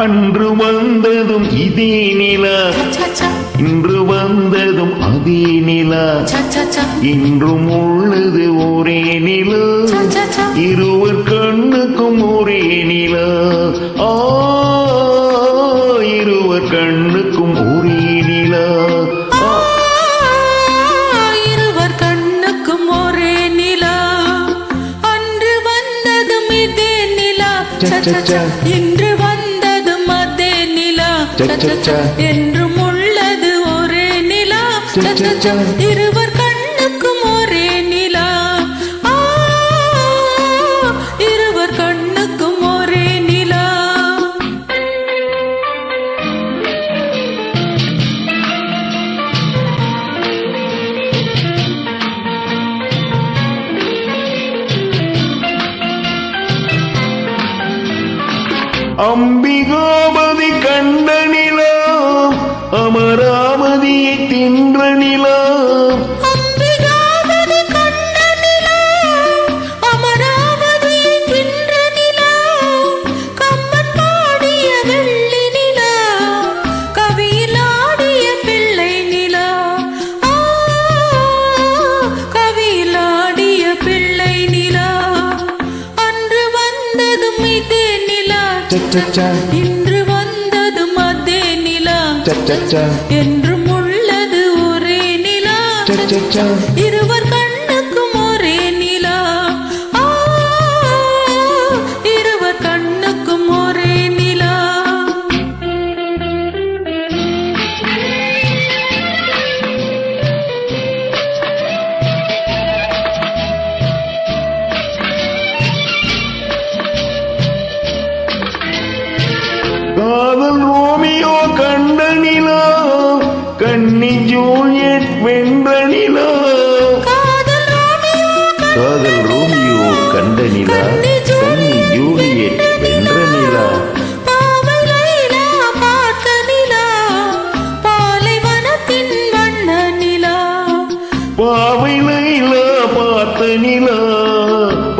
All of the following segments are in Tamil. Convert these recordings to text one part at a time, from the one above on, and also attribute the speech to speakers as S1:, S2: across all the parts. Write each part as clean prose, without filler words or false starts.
S1: அன்று வந்ததும் இதே நிலா, இன்று வந்ததும் அதே நிலா, இன்றும் உள்ளது ஒரே நிலா, இருவர் கண்ணுக்கும் ஒரே நிலா. இருவர் கண்ணுக்கும் ஒரே நிலா,
S2: இருவர் கண்ணுக்கும் ஒரே நிலா. அன்று வந்ததும் இதே நிலா, இன்று வந்ததும் அதே நிலா, என்றும் உள்ளது ஒரே நிலா, இருவர் கண்ணுக்கும் ஒரே நிலா, இருவர் கண்ணுக்கும் ஒரே நிலா.
S1: அம்பிகாபதி கண்ட நிலா, அமராவதியை தின்ற நிலா,
S2: அம்பிகாபதி கண்ட நிலா, அமராவதியை தின்ற நிலா, கம்பன் பாடிய வெள்ளி நிலா, கவியில் ஆடிய பிள்ளை நிலா, கவியில் ஆடிய பிள்ளை நிலா. அன்று வந்ததும் இதே நிலா, இன்று வந்ததும் அதே நிலா, என்றும் உள்ளது ஒரே நிலா, இருவர் கண்ணுக்கும் ஒரே நிலா, இருவர் கண்ணுக்கும் ஒரே நிலா.
S1: காதல் ரோமியோ கண்ட நிலா, கன்னி ஜூலியட் வென்ற நிலா,
S2: காதல்
S1: ரோமியோ கண்ட நிலா, கன்னி ஜூலியட் வென்ற நிலா,
S2: பாவை லைலா பார்த்த நிலா, பாலைவனத்தின் வண்ண நிலா,
S1: பாவை லைலா பார்த்த நிலா,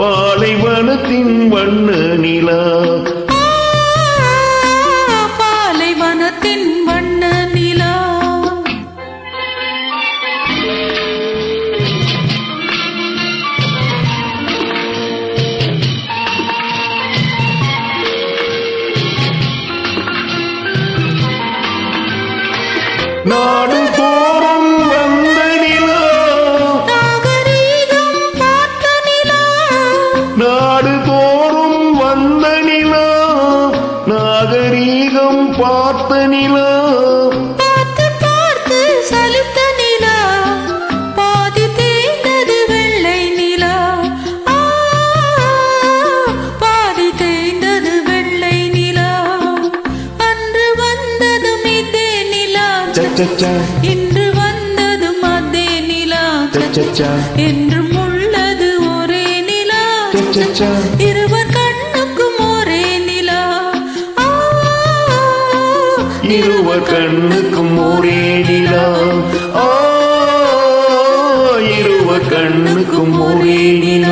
S1: பாலைவனத்தின் வண்ண நிலா,
S2: பாலைவனத்தின் வண்ண நிலா.
S1: நாடு தோறும் வந்த நிலா,
S2: நாகரீகம் பார்த்த நிலா,
S1: நாடு தோறும் வந்த நிலா, நாகரீகம் பார்த்த நிலா,
S2: பார்த்து பார்த்து சலித்த நிலா, பாதி தேய்ந்தது வெள்ளை நிலா, பாதி தேய்ந்தது வெள்ளை நிலா. அன்று வந்ததும் இதே நிலா, இன்று வந்ததும் அதே நிலா, என்றும் உள்ளது ஒரே நிலா, இருவர் கண்ணுக்கும் ஒரே நிலா,
S1: இருவர் கண்ணுக்கும் ஒரே நிலா, இருவர் கண்ணுக்கும் ஒரே நிலா.